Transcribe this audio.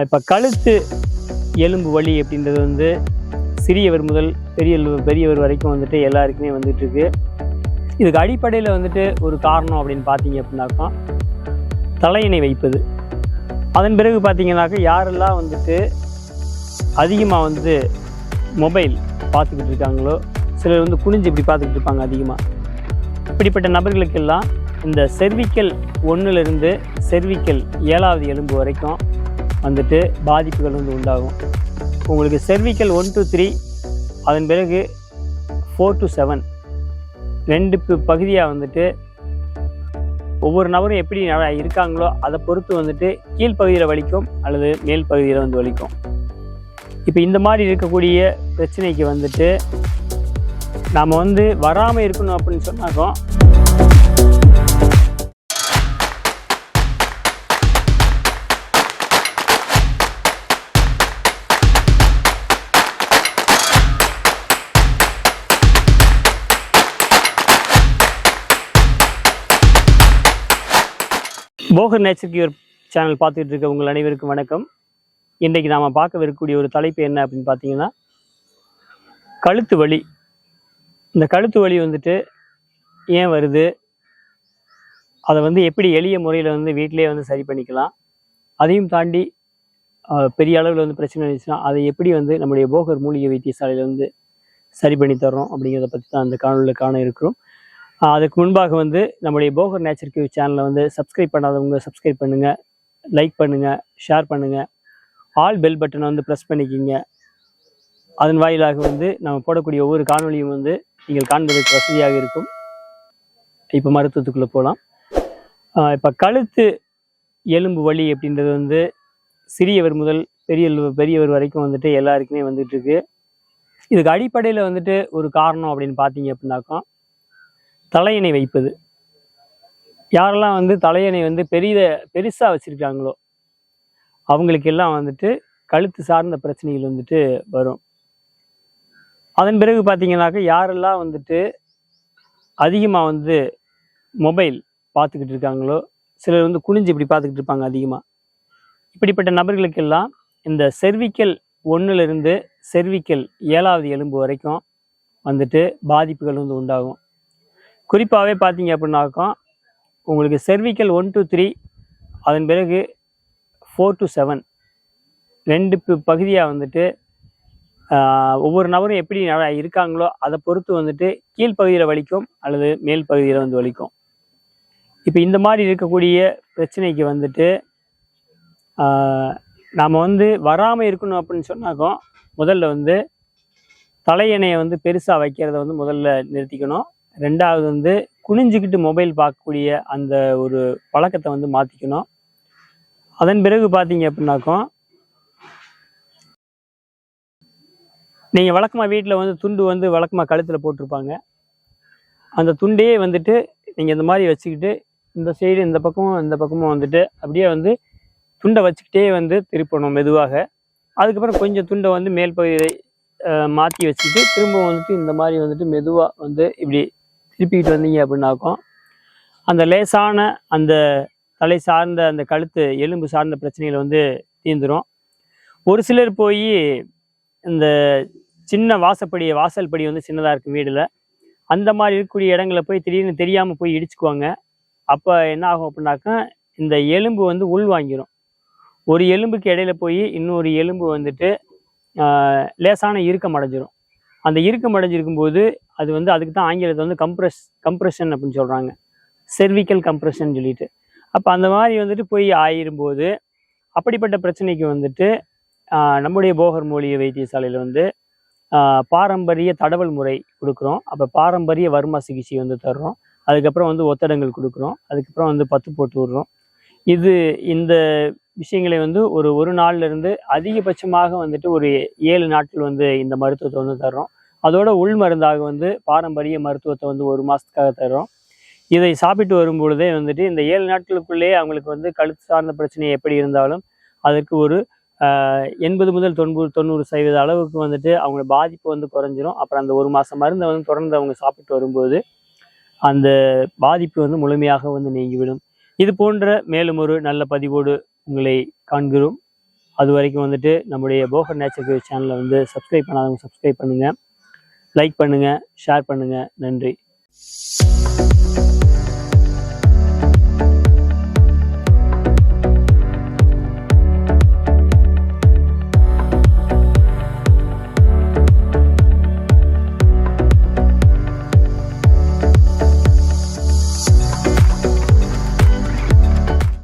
இப்போ கழுத்து எலும்பு வலி அப்படின்றது வந்து சிறியவர் முதல் பெரியவர் வரைக்கும் வந்துட்டு எல்லாருக்குமே வந்துட்டு இருக்கு. இதுக்கு அடிப்படையில் வந்துட்டு ஒரு காரணம் அப்படின்னு பார்த்தீங்க அப்படின்னாக்கா தலையணை வைப்பது. அதன் பிறகு பார்த்தீங்கன்னாக்கா யாரெல்லாம் வந்துட்டு அதிகமாக வந்து மொபைல் பார்த்துக்கிட்டு இருக்காங்களோ, சிலர் வந்து குனிஞ்சு இப்படி பார்த்துக்கிட்டு இருப்பாங்க அதிகமாக. இப்படிப்பட்ட நபர்களுக்கெல்லாம் இந்த செர்விக்கல் 1லிருந்து செர்விக்கல் 7வது எலும்பு வரைக்கும் வந்துட்டு பாதிப்புகள் வந்து உண்டாகும். உங்களுக்கு செர்விக்கல் 1 to 3, அதன் பிறகு 4 to 7 2 பகுதியாக வந்துட்டு ஒவ்வொரு நபரும் எப்படி இருக்காங்களோ அதை பொறுத்து வந்துட்டு கீழ்ப்பகுதியில் வலிக்கும் அல்லது மேல் பகுதியில் வந்து வலிக்கும். இப்போ இந்த மாதிரி இருக்கக்கூடிய பிரச்சனைக்கு வந்துட்டு நாம் வந்து வராமல் இருக்கணும் அப்படின்னு சொன்னாக்கோ போகர் நேச்சர் கியூர் சேனல் பார்த்துக்கிட்டு இருக்க உங்கள் அனைவருக்கும் வணக்கம். இன்றைக்கு நாம் பார்க்கவிருக்கக்கூடிய ஒரு தலைப்பு என்ன அப்படின்னு பார்த்தீங்கன்னா கழுத்து வலி. இந்த கழுத்து வலி வந்துட்டு ஏன் வருது, அதை வந்து எப்படி எளிய முறையில் வந்து வீட்டிலே வந்து சரி பண்ணிக்கலாம், அதையும் தாண்டி பெரிய அளவில் வந்து பிரச்சனை இருந்துச்சுன்னா அதை எப்படி வந்து நம்முடைய போகர் மூலிகை வைத்தியசாலையில் வந்து சரி பண்ணி தர்றோம் அப்படிங்கிறத பற்றி தான் அந்த காணொலியில் காண இருக்கிறோம். அதுக்கு முன்பாக வந்து நம்முடைய போகர் நேச்சர் கியூர் சேனலை வந்து சப்ஸ்கிரைப் பண்ணாதவங்க சப்ஸ்கிரைப் பண்ணுங்கள், லைக் பண்ணுங்கள், ஷேர் பண்ணுங்கள், ஆல் பெல் பட்டனை வந்து ப்ரெஸ் பண்ணிக்கிங்க. அதன் வாயிலாக வந்து நம்ம போடக்கூடிய ஒவ்வொரு காணொலியும் வந்து நீங்கள் காண்பதற்கு வசதியாக இருக்கும். இப்போ மருத்துவத்துக்குள்ளே போகலாம். இப்போ கழுத்து எலும்பு வலி அப்படின்றது வந்து சிறியவர் முதல் பெரியவர் வரைக்கும் வந்துட்டு எல்லாருக்குமே வந்துட்டு இருக்கு. இதுக்கு அடிப்படையில் வந்துட்டு ஒரு காரணம் அப்படின்னு பார்த்தீங்க அப்படின்னாக்கா தலையணை வைப்பது. யாரெல்லாம் வந்து தலையணை வந்து பெருசாக வச்சுருக்காங்களோ அவங்களுக்கெல்லாம் வந்துட்டு கழுத்து சார்ந்த பிரச்சனைகள் வந்துட்டு வரும். அதன் பிறகு பார்த்தீங்கன்னாக்கா யாரெல்லாம் வந்துட்டு அதிகமாக வந்து மொபைல் பார்த்துக்கிட்டு இருக்காங்களோ, சிலர் வந்து குனிஞ்சு இப்படி பார்த்துக்கிட்டு இருப்பாங்க அதிகமாக. இப்படிப்பட்ட நபர்களுக்கெல்லாம் இந்த செர்விக்கல் 1லிருந்து செர்விக்கல் 7வது எலும்பு வரைக்கும் வந்துட்டு பாதிப்புகள் வந்து உண்டாகும். குறிப்பாகவே பார்த்தீங்க அப்படின்னாக்கா உங்களுக்கு செர்விக்கல் 1 to 3, அதன் பிறகு 4 to 7 2 பகுதியாக வந்துட்டு ஒவ்வொரு நபரும் எப்படி இருக்காங்களோ அதை பொறுத்து வந்துட்டு கீழ்ப்பகுதியில் வலிக்கும் அல்லது மேல் பகுதியில் வந்து வலிக்கும். இப்போ இந்த மாதிரி இருக்கக்கூடிய பிரச்சனைக்கு வந்துட்டு நாம் வந்து வராமல் இருக்கணும் அப்படின்னு சொன்னாக்கோ முதல்ல வந்து தலையணையை வந்து பெருசாக வைக்கிறத வந்து முதல்ல நிறுத்திக்கணும். 2வது வந்து குனிஞ்சிக்கிட்டு மொபைல் பார்க்கக்கூடிய அந்த ஒரு பழக்கத்தை வந்து மாற்றிக்கணும். அதன் பிறகு பார்த்தீங்க அப்படின்னாக்கோ நீங்கள் வழக்கமாக வீட்டில் வந்து துண்டு வந்து வழக்கமாக கழுத்தில் போட்டிருப்பாங்க. அந்த துண்டே வந்துட்டு நீங்கள் இந்த மாதிரி வச்சுக்கிட்டு இந்த சைடு இந்த பக்கமும் வந்துட்டு அப்படியே வந்து துண்டை வச்சுக்கிட்டே வந்து திருப்பணும் மெதுவாக. அதுக்கப்புறம் கொஞ்சம் துண்டை வந்து மேல் பகுதியை மாற்றி வச்சுக்கிட்டு திரும்ப வந்துட்டு இந்த மாதிரி வந்துட்டு மெதுவாக வந்து இப்படி திருப்பிக்கிட்டு வந்தீங்க அப்படின்னாக்கும் அந்த லேசான அந்த தலை சார்ந்த அந்த கழுத்து எலும்பு சார்ந்த பிரச்சனைகள் வந்து தீர்ந்துடும். ஒரு சிலர் போய் இந்த சின்ன வாசல் படி வந்து சின்னதாக இருக்கும் வீடில், அந்த மாதிரி இருக்கக்கூடிய இடங்களை போய் திடீர்னு தெரியாமல் போய் இடிச்சுக்குவாங்க. அப்போ என்ன ஆகும் அப்படின்னாக்கா இந்த எலும்பு வந்து உள் வாங்கிடும். ஒரு எலும்புக்கு இடையில போய் இன்னொரு எலும்பு வந்துட்டு லேசான இறுக்கம் அடைஞ்சிரும். அந்த இறுக்கம் அடைஞ்சிருக்கும்போது அது வந்து அதுக்கு தான் ஆங்கிலத்தை வந்து கம்ப்ரெஷன் அப்படின்னு சொல்கிறாங்க, செர்விக்கல் கம்ப்ரெஷன் சொல்லிட்டு. அப்போ அந்த மாதிரி வந்துட்டு போய் ஆயிரும்போது அப்படிப்பட்ட பிரச்சனைக்கு வந்துட்டு நம்முடைய போகர் மூலிகை வைத்தியசாலையில் வந்து பாரம்பரிய தடவல் முறை கொடுக்குறோம். அப்போ பாரம்பரிய வர்மா சிகிச்சை வந்து தர்றோம். அதுக்கப்புறம் வந்து ஒத்தடங்கள் கொடுக்குறோம். அதுக்கப்புறம் வந்து பத்து போட்டு விடுறோம். இந்த விஷயங்களை வந்து ஒரு நாள்லேருந்து அதிகபட்சமாக வந்துட்டு ஒரு 7 நாட்கள் வந்து இந்த மருத்துவத்தை வந்து தர்றோம். அதோட உள் மருந்தாக வந்து பாரம்பரிய மருத்துவத்தை வந்து 1 மாதத்துக்காக தர்றோம். இதை சாப்பிட்டு வரும்பொழுதே வந்துட்டு இந்த 7 நாட்களுக்குள்ளேயே அவங்களுக்கு வந்து கழுத்து சார்ந்த பிரச்சனை எப்படி இருந்தாலும் அதற்கு ஒரு 80 முதல் 90% அளவுக்கு வந்துட்டு அவங்க பாதிப்பு வந்து குறைஞ்சிரும். அப்புறம் அந்த 1 மாதம் மருந்தை வந்து தொடர்ந்து அவங்க சாப்பிட்டு வரும்போது அந்த பாதிப்பு வந்து முழுமையாக வந்து நீங்கிவிடும். இது போன்ற மேலும் ஒரு நல்ல பதிவோடு உங்களை காண்கிறோம். அது வரைக்கும் வந்துட்டு நம்முடைய போகர் நேச்சர் கியூர் சேனலை வந்து சப்ஸ்கிரைப் பண்ணாதவங்க சப்ஸ்கிரைப் பண்ணுங்கள், லைக் பண்ணுங்கள், ஷேர் பண்ணுங்கள். நன்றி.